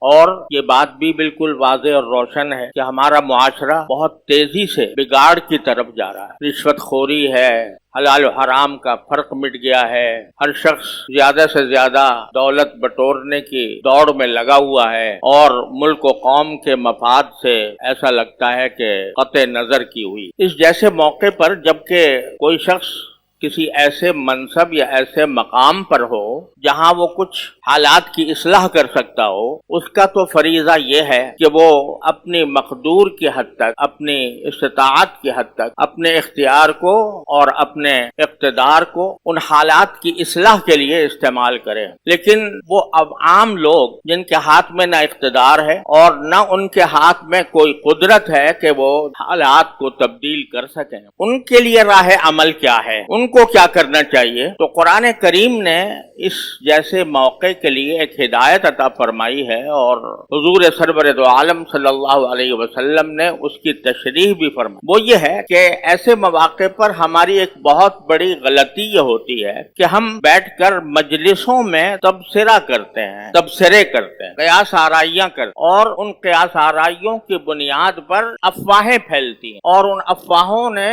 اور یہ بات بھی بالکل واضح اور روشن ہے کہ ہمارا معاشرہ بہت تیزی سے بگاڑ کی طرف جا رہا ہے. رشوت خوری ہے، حلال و حرام کا فرق مٹ گیا ہے، ہر شخص زیادہ سے زیادہ دولت بٹورنے کی دوڑ میں لگا ہوا ہے، اور ملک و قوم کے مفاد سے ایسا لگتا ہے کہ قطع نظر کی ہوئی. اس جیسے موقع پر جبکہ کوئی شخص کسی ایسے منصب یا ایسے مقام پر ہو جہاں وہ کچھ حالات کی اصلاح کر سکتا ہو، اس کا تو فریضہ یہ ہے کہ وہ اپنی مقدور کی حد تک، اپنی استطاعت کی حد تک اپنے اختیار کو اور اپنے اقتدار کو ان حالات کی اصلاح کے لیے استعمال کرے. لیکن وہ اب عام لوگ جن کے ہاتھ میں نہ اقتدار ہے اور نہ ان کے ہاتھ میں کوئی قدرت ہے کہ وہ حالات کو تبدیل کر سکیں، ان کے لیے راہ عمل کیا ہے، ان کو کیا کرنا چاہیے؟ تو قرآن کریم نے اس جیسے موقع کے لیے ایک ہدایت عطا فرمائی ہے، اور حضور سرور دو عالم صلی اللہ علیہ وسلم نے اس کی تشریح بھی فرمائی. وہ یہ ہے کہ ایسے مواقع پر ہماری ایک بہت بڑی غلطی یہ ہوتی ہے کہ ہم بیٹھ کر مجلسوں میں تبصرہ کرتے ہیں، تبصرے کرتے ہیں، قیاس آرائیاں کرتے ہیں، اور ان قیاس آرائیوں کی بنیاد پر افواہیں پھیلتی ہیں، اور ان افواہوں نے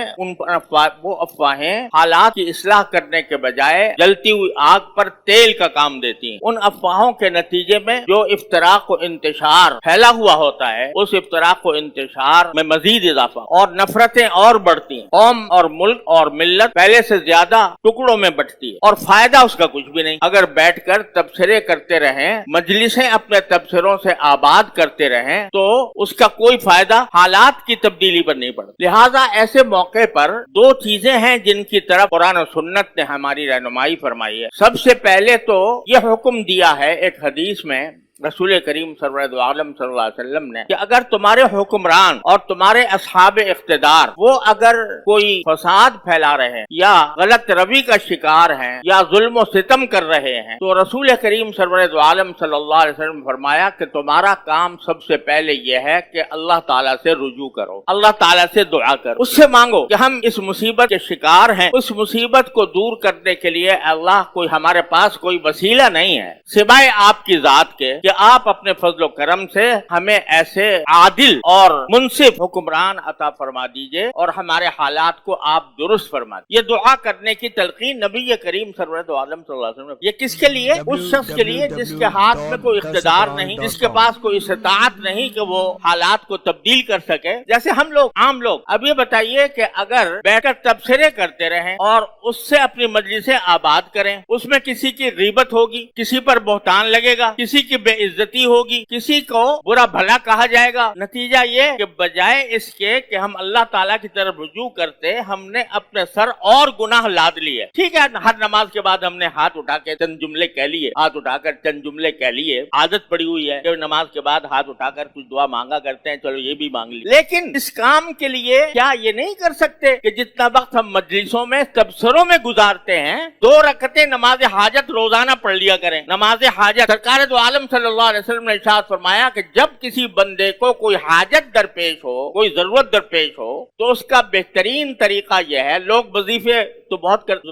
وہ افواہیں حالات کی اصلاح کرنے کے بجائے جلتی ہوئی آگ پر تیل کا کام دیتی ہیں. ان افواہوں کے نتیجے میں جو افتراق و انتشار پھیلا ہوا ہوتا ہے، اس افتراق و انتشار میں مزید اضافہ اور نفرتیں اور بڑھتی ہیں. قوم اور ملک اور ملت پہلے سے زیادہ ٹکڑوں میں بٹتی ہے، اور فائدہ اس کا کچھ بھی نہیں. اگر بیٹھ کر تبصرے کرتے رہیں، مجلسیں اپنے تبصروں سے آباد کرتے رہیں، تو اس کا کوئی فائدہ حالات کی تبدیلی پر نہیں پڑتا. لہذا ایسے موقع پر دو چیزیں ہیں جن کی طرف قرآن و سنت نے ہماری رہنمائی فرمائی ہے. سب سے پہلے تو یہ حکم دیا ہے ایک حدیث میں رسول کریم سرور دو عالم صلی اللہ علیہ وسلم نے کہ اگر تمہارے حکمران اور تمہارے اصحاب اقتدار وہ اگر کوئی فساد پھیلا رہے ہیں یا غلط روی کا شکار ہیں یا ظلم و ستم کر رہے ہیں، تو رسول کریم سرور دو عالم صلی اللہ علیہ وسلم نے فرمایا کہ تمہارا کام سب سے پہلے یہ ہے کہ اللہ تعالیٰ سے رجوع کرو، اللہ تعالیٰ سے دعا کرو، اس سے مانگو کہ ہم اس مصیبت کے شکار ہیں، اس مصیبت کو دور کرنے کے لیے اللہ کوئی ہمارے پاس کوئی وسیلہ نہیں ہے سوائے آپ کی ذات کے، کہ آپ اپنے فضل و کرم سے ہمیں ایسے عادل اور منصف حکمران عطا فرما دیجئے اور ہمارے حالات کو آپ درست فرما دیجئے. یہ دعا کرنے کی تلقین نبی کریم سرور دو عالم صلی اللہ علیہ وسلم، یہ کس کے لیے؟ اس شخص کے لیے جس کے ہاتھ میں کوئی اقتدار نہیں، جس کے پاس کوئی استطاعت نہیں کہ وہ حالات کو تبدیل کر سکے. جیسے ہم لوگ عام لوگ. اب یہ بتائیے کہ اگر بیٹھ کر تبصرے کرتے رہیں اور اس سے اپنی مجلسیں آباد کریں، اس میں کسی کی غیبت ہوگی، کسی پر بہتان لگے گا، کسی کی بے عزتی ہوگی، کسی کو برا بھلا کہا جائے گا. نتیجہ یہ کہ بجائے اس کے کہ ہم اللہ تعالیٰ کی طرف رجوع کرتے، ہم نے اپنے سر اور گناہ لاد لیے. ٹھیک ہے، ہر نماز کے بعد ہم نے ہاتھ اٹھا کے چند جملے کہہ لیے، ہاتھ اٹھا کر چند جملے کہہ لیے، عادت پڑی ہوئی ہے کہ نماز کے بعد ہاتھ اٹھا کر کچھ دعا مانگا کرتے ہیں، چلو یہ بھی مانگ لی. لیکن اس کام کے لیے کیا یہ نہیں کر سکتے کہ جتنا وقت ہم مجلسوں میں تبصروں میں گزارتے ہیں، 2 رکعتیں نماز حاجت روزانہ پڑھ لیا کریں. نماز حاجت، سرکار دو عالم صلی اللہ علیہ وسلم نے ارشاد فرمایا کہ جب کسی بندے کو کوئی حاجت درپیش ہو، کوئی ضرورت درپیش ہو، تو اس کا بہترین طریقہ یہ ہے. لوگ وظیفے تو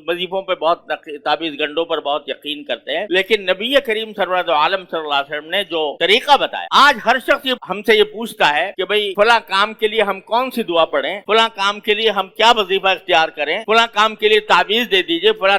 وظیفوں پہ بہت تعویذ گنڈوں پر بہت یقین کرتے ہیں، لیکن نبی کریم سرور دو عالم صلی اللہ علیہ وسلم نے جو طریقہ بتایا، آج ہر شخص ہم سے یہ پوچھتا ہے کہ بھئی فلاں کام کے لیے ہم کون سی دعا پڑھیں، فلاں کام کے لیے ہم کیا وظیفہ اختیار کریں، فلاں کام کے لیے تعویذ دے دیجئے، فلاں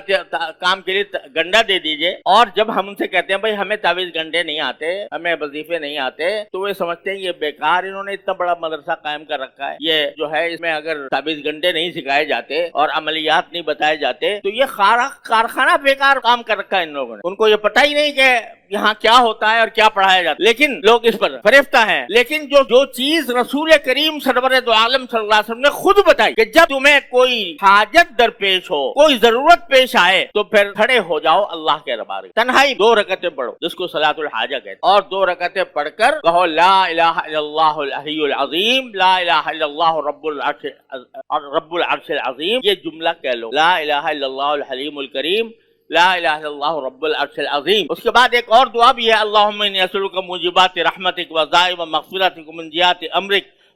کام کے لیے گنڈا دے دیجئے. اور جب ہم ان سے کہتے ہیں بھئی ہمیں تعویذ گنڈے نہیں آتے، ہمیں وظیفے نہیں آتے، تو وہ سمجھتے ہیں یہ بیکار، انہوں نے اتنا بڑا مدرسہ قائم کر رکھا ہے، یہ جو ہے اس میں اگر تعویذ گنڈے نہیں سکھائے جاتے اور عملیات نہیں بتائے جاتے تو یہ کارخانہ بیکار کام کر رکھا ہے ان لوگوں نے. ان کو یہ پتہ ہی نہیں کہ یہاں کیا ہوتا ہے اور کیا پڑھایا جاتا ہے، لیکن لوگ اس پر فریفتہ ہیں. لیکن جو چیز رسول کریم سرور دو عالم صلی اللہ علیہ وسلم نے خود بتائی کہ جب تمہیں کوئی حاجت درپیش ہو، کوئی ضرورت پیش آئے، تو پھر کھڑے ہو جاؤ اللہ کے دربار میں، تنہائی 2 رکعتیں پڑھو جس کو صلاۃ الحاجہ کہتے ہیں، اور 2 رکعتیں پڑھ کر کہو لا الہ الا اللہ العلی العظیم، لا الہ الا اللہ رب العرش العظیم. یہ جملہ کہہ لو، لا الہ الا اللہ الحلیم الکریم، لا الہ الا اللہ رب العرش العظیم. اس کے بعد ایک اور دعا بھی ہے، اللہم انی اسألک موجبات رحمتک وعزائم مغفرتک ومنجیات امرک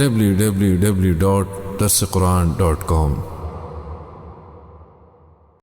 www.darsequran.com